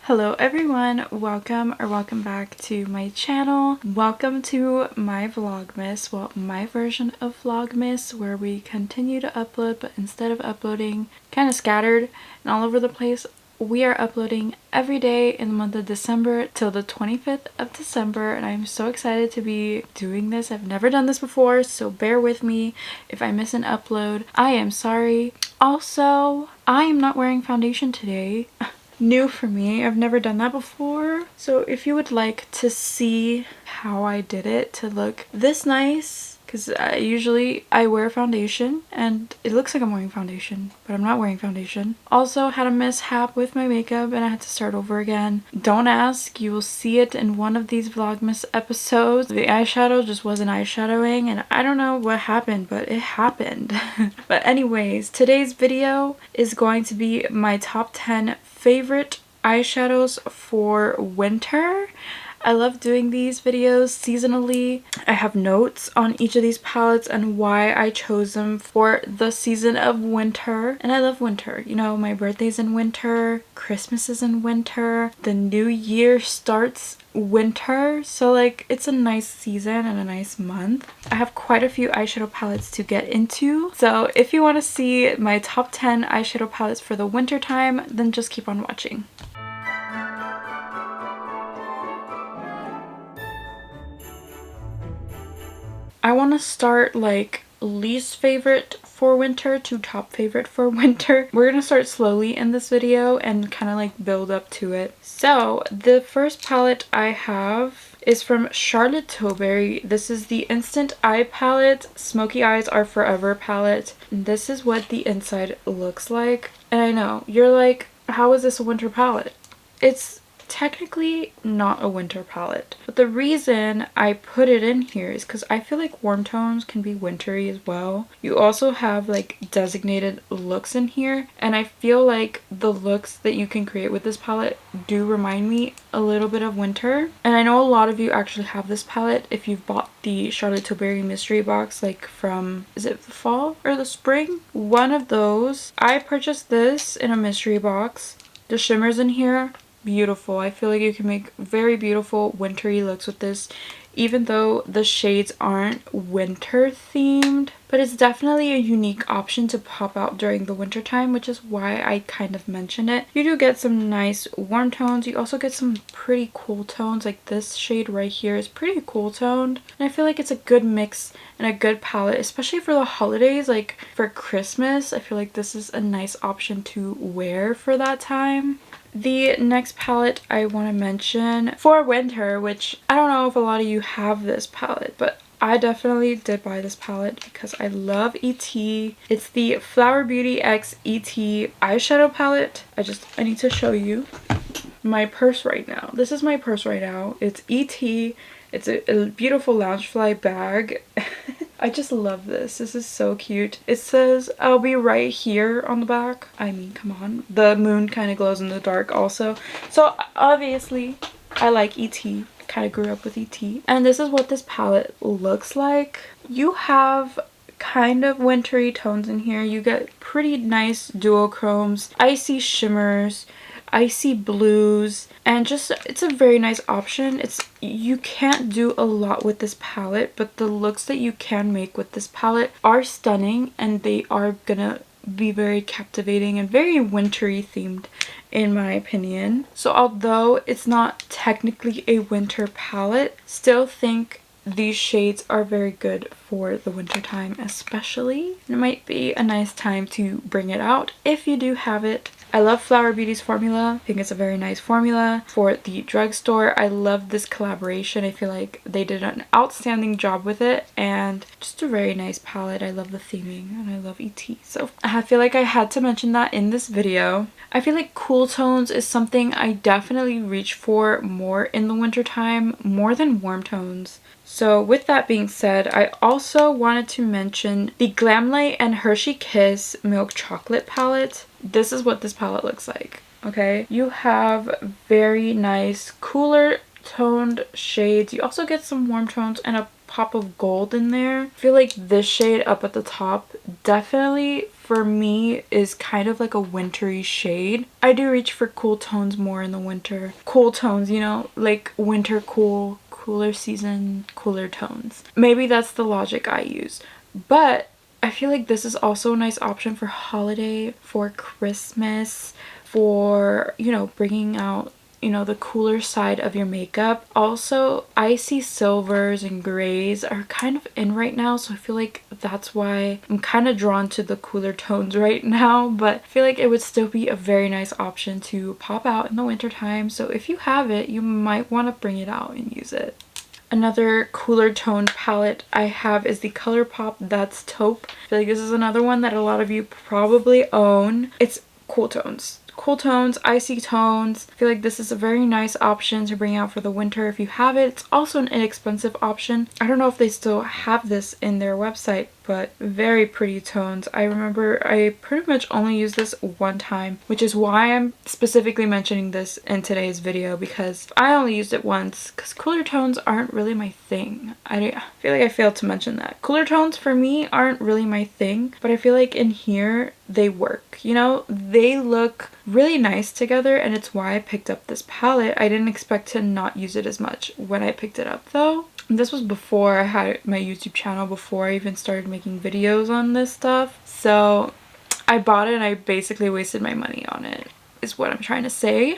Hello everyone, welcome back to my channel. Welcome to my Vlogmas, well, my version of Vlogmas, where we continue to upload, but instead of uploading kind of scattered and all over the place, we are uploading every day in the month of December till the 25th of December, and I'm so excited to be doing this. I've never done this before, so bear with me if I miss an upload. I am sorry. Also, I am not wearing foundation today. New for me. I've never done that before. So if you would like to see how I did it to look this nice, because usually I wear foundation and it looks like I'm wearing foundation, but I'm not wearing foundation. Also had a mishap with my makeup and I had to start over again. Don't ask, you will see it in one of these Vlogmas episodes. The eyeshadow just wasn't eyeshadowing and I don't know what happened, but it happened. But anyways, today's video is going to be my top 10 favorite eyeshadows for winter. I love doing these videos seasonally. I have notes on each of these palettes and why I chose them for the season of winter. And I love winter. You know, my birthday's in winter, Christmas is in winter, the new year starts winter, so like it's a nice season and a nice month. I have quite a few eyeshadow palettes to get into, so if you want to see my top 10 eyeshadow palettes for the winter time, then just keep on watching. I want to start like least favorite for winter to top favorite for winter. We're gonna start slowly in this video and kind of like build up to it. So the first palette I have is from Charlotte Tilbury. This is the Instant Eye palette, Smoky Eyes Are Forever palette. And this is what the inside looks like. And I know you're like, how is this a winter palette? It's technically not a winter palette, but the reason I put it in here is because I feel like warm tones can be wintry as well. You also have like designated looks in here, and I feel like the looks that you can create with this palette do remind me a little bit of winter. And I know a lot of you actually have this palette if you've bought the Charlotte Tilbury mystery box, like from, is it the fall or the spring? One of those. I purchased this in a mystery box. The shimmers in here, beautiful. I feel like you can make very beautiful wintry looks with this, even though the shades aren't winter themed, but it's definitely a unique option to pop out during the winter time, which is why I kind of mentioned it. You do get some nice warm tones. You also get some pretty cool tones, like this shade right here is pretty cool toned, and I feel like it's a good mix and a good palette, especially for the holidays. Like for Christmas, I feel like this is a nice option to wear for that time. The next palette I want to mention for winter, which I don't know if a lot of you have this palette, but I definitely did buy this palette because I love ET. It's the Flower Beauty X ET eyeshadow palette. I need to show you my purse right now. This is my purse right now. It's ET. It's a beautiful Loungefly bag. I just love this. This is so cute. It says, "I'll be right here" on the back. I mean, come on. The moon kind of glows in the dark also. So obviously, I like ET. Kind of grew up with ET. And this is what this palette looks like. You have kind of wintry tones in here. You get pretty nice duochromes, icy shimmers, icy blues, and just it's a very nice option. You can't do a lot with this palette, but the looks that you can make with this palette are stunning, and they are gonna be very captivating and very wintry themed in my opinion. So although it's not technically a winter palette, still think these shades are very good for the winter time especially. It might be a nice time to bring it out if you do have it. I love Flower Beauty's formula. I think it's a very nice formula for the drugstore. I love this collaboration. I feel like they did an outstanding job with it, and just a very nice palette. I love the theming and I love ET. So I feel like I had to mention that in this video. I feel like cool tones is something I definitely reach for more in the winter time, more than warm tones. So with that being said, I also wanted to mention the GLAMLITE and Hershey Kiss Milk Chocolate palette. This is what this palette looks like, okay? You have very nice cooler toned shades. You also get some warm tones and a pop of gold in there. I feel like this shade up at the top definitely for me is kind of like a wintry shade. I do reach for cool tones more in the winter. Cool tones, you know, like winter cool, cooler season, cooler tones. Maybe that's the logic I use. But I feel like this is also a nice option for holiday, for Christmas, for, you know, bringing out, you know, the cooler side of your makeup. Also, icy silvers and grays are kind of in right now, so I feel like that's why I'm kind of drawn to the cooler tones right now, but I feel like it would still be a very nice option to pop out in the winter time. So if you have it, you might want to bring it out and use it. Another cooler toned palette I have is the ColourPop That's Taupe. I feel like this is another one that a lot of you probably own. It's cool tones. Cool tones, icy tones. I feel like this is a very nice option to bring out for the winter if you have it. It's also an inexpensive option. I don't know if they still have this in their website, but very pretty tones. I remember I pretty much only used this one time, which is why I'm specifically mentioning this in today's video, because I only used it once because cooler tones aren't really my thing. I feel like I failed to mention that. Cooler tones for me aren't really my thing, but I feel like in here they work, you know? They look really nice together, and it's why I picked up this palette. I didn't expect to not use it as much when I picked it up though. This was before I had my YouTube channel, before I even started making videos on this stuff. So I bought it and I basically wasted my money on it, is what I'm trying to say.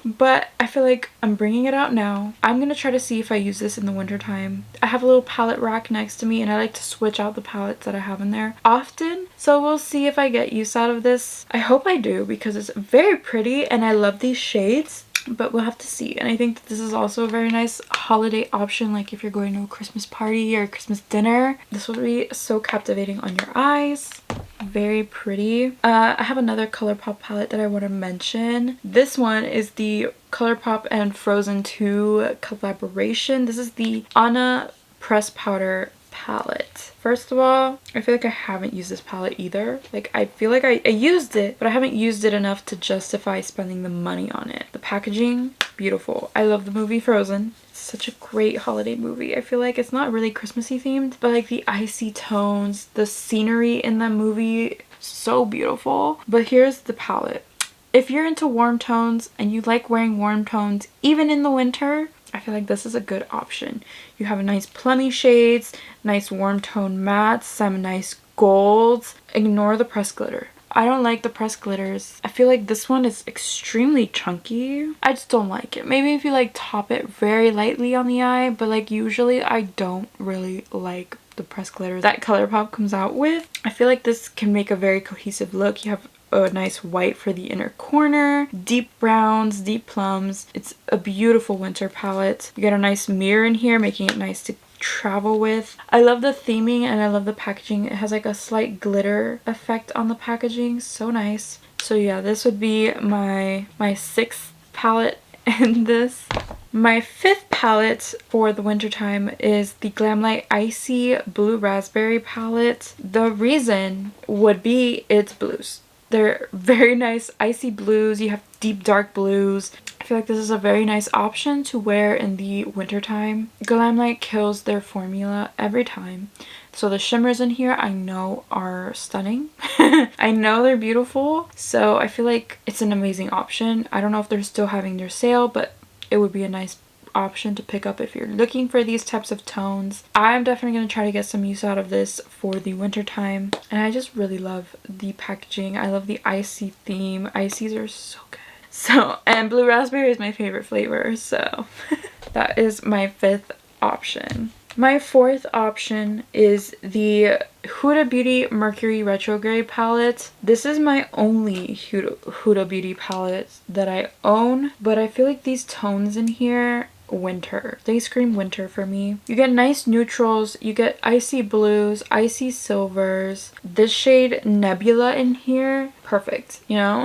But I feel like I'm bringing it out now. I'm gonna try to see if I use this in the winter time. I have a little palette rack next to me, and I like to switch out the palettes that I have in there often. So we'll see if I get use out of this. I hope I do, because it's very pretty and I love these shades. But we'll have to see. And I think that this is also a very nice holiday option, like if you're going to a Christmas party or a Christmas dinner. This will be so captivating on your eyes. Very pretty. I have another ColourPop palette that I want to mention. This one is the ColourPop and Frozen 2 collaboration. This is the Anna Press Powder palette. First of all, I feel like I haven't used this palette either. Like, I feel like I used it, but I haven't used it enough to justify spending the money on it. The packaging, beautiful. I love the movie Frozen. It's such a great holiday movie. I feel like it's not really Christmassy themed, but like the icy tones, the scenery in the movie, so beautiful. But here's the palette. If you're into warm tones and you like wearing warm tones even in the winter, I feel like this is a good option. You have a nice plummy shades, nice warm tone mattes, some nice golds. Ignore the pressed glitter. I don't like the pressed glitters. I feel like this one is extremely chunky. I just don't like it. Maybe if you like top it very lightly on the eye, but like usually I don't really like the pressed glitters that ColourPop comes out with. I feel like this can make a very cohesive look. You have a nice white for the inner corner, deep browns, deep plums. It's a beautiful winter palette. You get a nice mirror in here, making it nice to travel with. I love the theming and I love the packaging. It has like a slight glitter effect on the packaging. So nice. So yeah, this would be my sixth palette in this. My fifth palette for the wintertime is the GLAMLITE ICEE Blue Raspberry palette. The reason would be its blues. They're very nice icy blues. You have deep dark blues. I feel like this is a very nice option to wear in the wintertime. GLAMLITE kills their formula every time. So the shimmers in here I know are stunning. I know they're beautiful. So I feel like it's an amazing option. I don't know if they're still having their sale, but it would be a nice option to pick up if you're looking for these types of tones. I'm definitely going to try to get some use out of this for the winter time, and I just really love the packaging. I love the icy theme. Ices are so good. So, and blue raspberry is my favorite flavor, so that is my fifth option. My fourth option is the Huda Beauty Mercury Retrograde palette. This is my only Huda Beauty palette that I own, but I feel like these tones in here, winter. They scream winter for me. You get nice neutrals, you get icy blues, icy silvers. This shade Nebula in here, perfect, you know?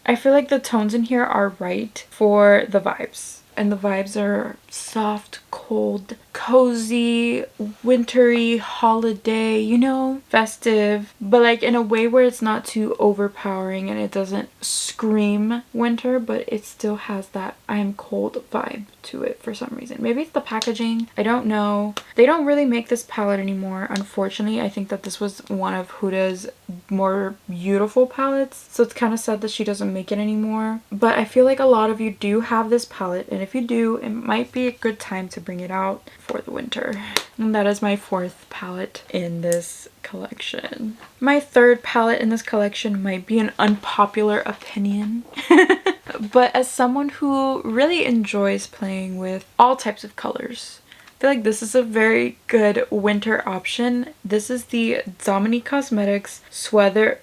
I feel like the tones in here are right for the vibes. and the vibes are soft, cold, cozy, wintry, holiday, you know, festive, but like in a way where it's not too overpowering and it doesn't scream winter, but it still has that I'm cold vibe to it for some reason. Maybe it's the packaging, I don't know. They don't really make this palette anymore, unfortunately. I think that this was one of Huda's more beautiful palettes, so it's kind of sad that she doesn't make it anymore. But I feel like a lot of you do have this palette, and if you do, it might be a good time to bring it out for the winter. And that is my fourth palette in this collection. My third palette in this collection might be an unpopular opinion. But as someone who really enjoys playing with all types of colors, I feel like this is a very good winter option. This is the Dominique Cosmetics Sweater.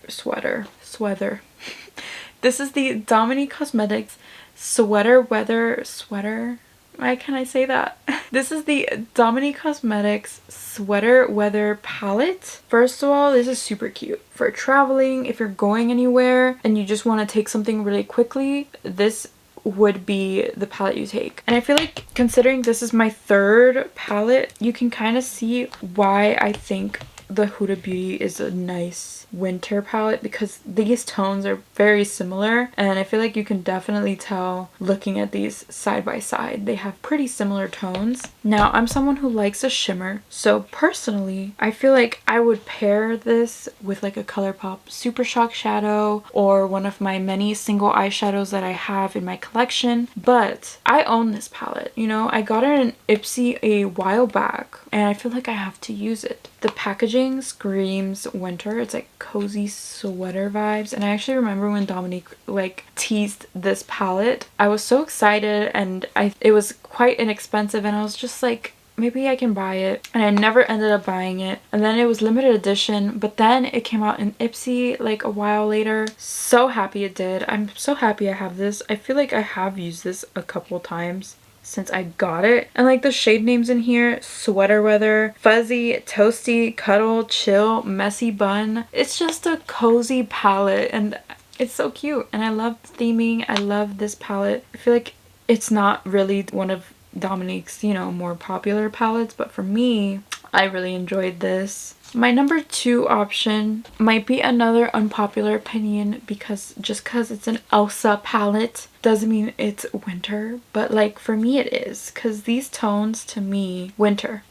This is the Dominique Cosmetics Sweater Weather Sweater. Why can I say that? This is the Dominique Cosmetics Sweater Weather Palette. First of all, this is super cute. For traveling, if you're going anywhere and you just want to take something really quickly, this would be the palette you take. And I feel like considering this is my third palette, you can kind of see why I think the Huda Beauty is a nice winter palette, because these tones are very similar, and I feel like you can definitely tell looking at these side by side. They have pretty similar tones. Now, I'm someone who likes a shimmer, so personally I feel like I would pair this with like a ColourPop Super Shock shadow or one of my many single eyeshadows that I have in my collection. But I own this palette, you know, I got it in ICEE a while back and I feel like I have to use it. The packaging screams winter. It's like cozy sweater vibes, and I actually remember when Dominique like teased this palette, I was so excited, and it was quite inexpensive, and I was just like, maybe I can buy it, and I never ended up buying it. And then it was limited edition, but then it came out in ICEE like a while later. So happy it did. I'm so happy I have this. I feel like I have used this a couple times since I got it. And like the shade names in here: Sweater Weather, Fuzzy, Toasty, Cuddle, Chill, Messy Bun. It's just a cozy palette and it's so cute, and I love the theming. I love this palette. I feel like it's not really one of Dominique's, you know, more popular palettes, but for me, I really enjoyed this. My number 2 option might be another unpopular opinion, because just because it's an ELSA palette doesn't mean it's winter, but like for me it is, because these tones to me, winter.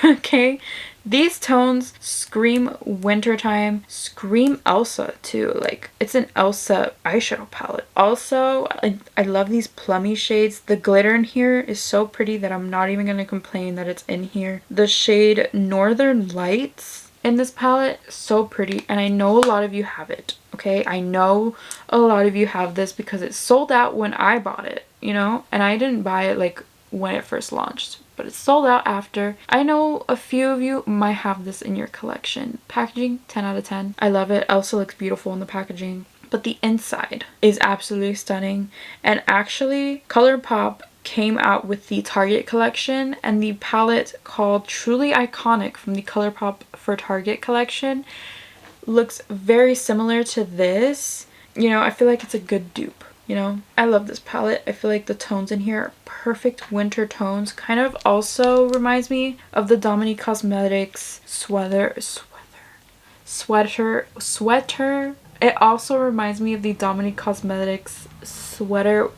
Okay, these tones scream wintertime, scream ELSA too. Like it's an ELSA eyeshadow palette. Also, I love these plummy shades. The glitter in here is so pretty that I'm not even gonna complain that it's in here. The shade Northern Lights in this palette, so pretty, and I know a lot of you have it. Okay, I know a lot of you have this because it sold out when I bought it, you know, and I didn't buy it like when it first launched, but it sold out after. I know a few of you might have this in your collection. Packaging, 10 out of 10. I love it. Elsa looks beautiful in the packaging, but the inside is absolutely stunning. And actually, ColourPop came out with the Target collection, and the palette called Truly Iconic from the ColourPop for Target collection looks very similar to this. You know, I feel like it's a good dupe. You know, I love this palette. I feel like the tones in here are perfect winter tones. Kind of also reminds me of the Dominique Cosmetics sweater. It also reminds me of the Dominique Cosmetics sweater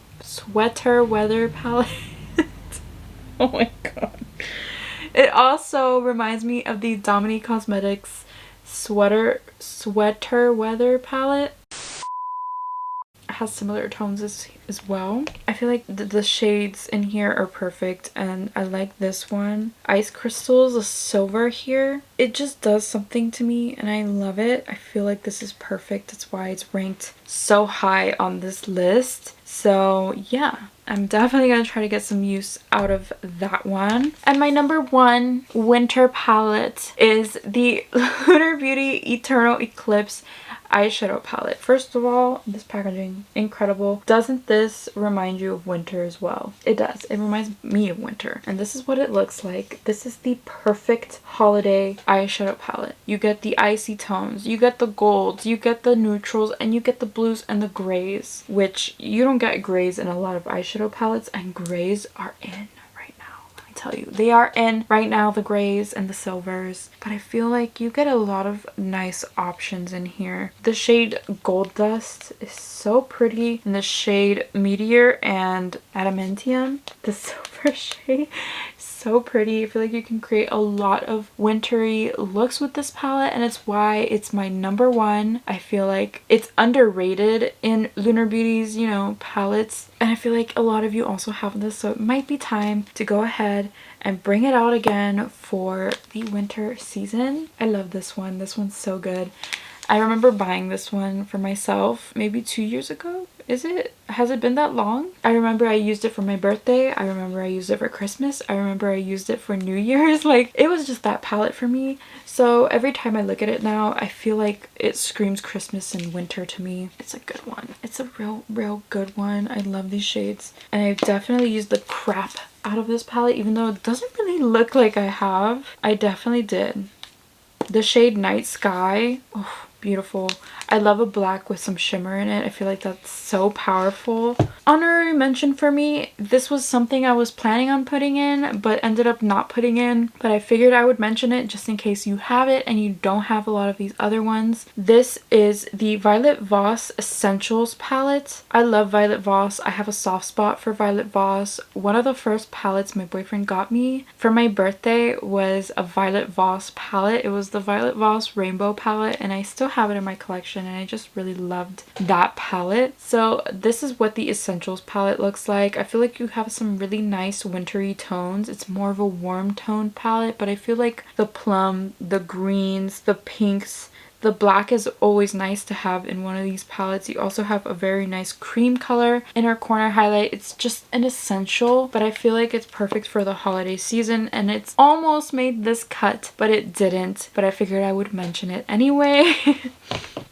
weather palette. Oh my god. It also reminds me of the Dominique Cosmetics sweater weather palette. Has similar tones as well. I feel like the shades in here are perfect, and I like this one. Ice crystals, a silver here. It just does something to me and I love it. I feel like this is perfect. That's why it's ranked so high on this list. So yeah, I'm definitely gonna try to get some use out of that one. And my number 1 winter palette is the Lunar Beauty Eternal Eclipse eyeshadow palette. First of all, this packaging, incredible. Doesn't this remind you of winter as well? It does. It reminds me of winter. And this is what it looks like. This is the perfect holiday eyeshadow palette. You get the icy tones, you get the golds, you get the neutrals, and you get the blues and the grays, which you don't get grays in a lot of eyeshadow palettes, and grays are in. Tell you, they are in right now, the grays and the silvers, but I feel like you get a lot of nice options in here. The shade Gold Dust is so pretty, and the shade Meteor and Adamantium, the silver shade, so pretty. I feel like you can create a lot of wintry looks with this palette, and it's why it's my number one. I feel like it's underrated in Lunar Beauty's, you know, palettes, and I feel like a lot of you also have this, so it might be time to go ahead and bring it out again for the winter season. I love this one. This one's so good. I remember buying this one for myself maybe 2 years ago. Has it been that long? I remember I used it for my birthday. I remember I used it for Christmas. I remember I used it for New Year's. Like, it was just that palette for me. So every time I look at it now, I feel like it screams Christmas and winter to me. It's a good one. It's a real good one. I love these shades. And I've definitely used the crap out of this palette, even though it doesn't really look like I have. I definitely did. The shade Night Sky. Oh, beautiful. I love a black with some shimmer in it. I feel like that's so powerful. Honorary mention for me, this was something I was planning on putting in but ended up not putting in, but I figured I would mention it just in case you have it and you don't have a lot of these other ones. This is the Violet Voss Essentials palette. I love Violet Voss. I have a soft spot for Violet Voss. One of the first palettes my boyfriend got me for my birthday was a Violet Voss palette. It was the Violet Voss Rainbow palette, and I still have it in my collection, and I just really loved that palette. So this is what the Essentials palette looks like. I feel like you have some really nice wintry tones. It's more of a warm tone palette, but I feel like the plum, the greens, the pinks, the black is always nice to have in one of these palettes. You also have a very nice cream color inner corner highlight. It's just an essential, but I feel like it's perfect for the holiday season, and it's almost made this cut, but it didn't. But I figured I would mention it anyway.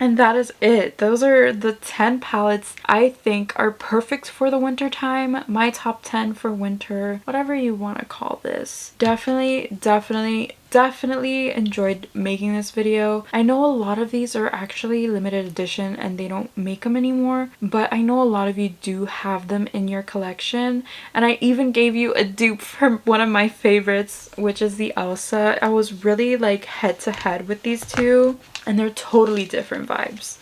And that is it. Those are the 10 palettes I think are perfect for the winter time. My top 10 for winter, whatever you want to call this. Definitely enjoyed making this video. I know a lot of these are actually limited edition and they don't make them anymore, but I know a lot of you do have them in your collection, and I even gave you a dupe from one of my favorites, which is the Elsa. I was really like head to head with these two, and they're totally different vibes.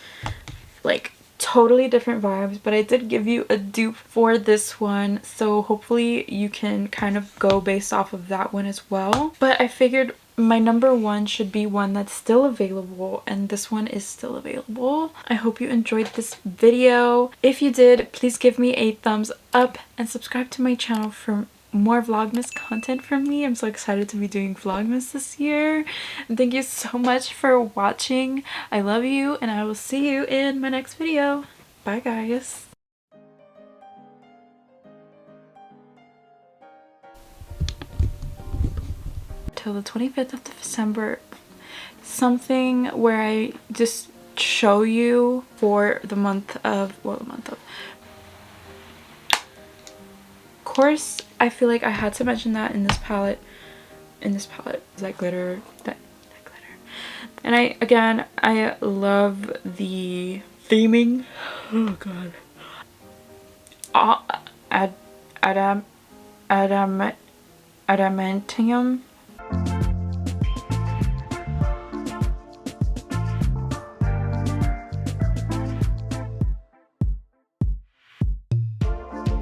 Like, totally different vibes, but I did give you a dupe for this one, so hopefully you can kind of go based off of that one as well. But I figured my number one should be one that's still available, and this one is still available. I hope you enjoyed this video. If you did, please give me a thumbs up and subscribe to my channel for more Vlogmas content from me. I'm so excited to be doing Vlogmas this year. And thank you so much for watching. I love you, and I will see you in my next video. Bye guys. Till the 25th of December, something where I just show you for the month of, of course, I feel like I had to mention that in this palette. That glitter, that glitter. And I love the theming. Oh god. Adamantium.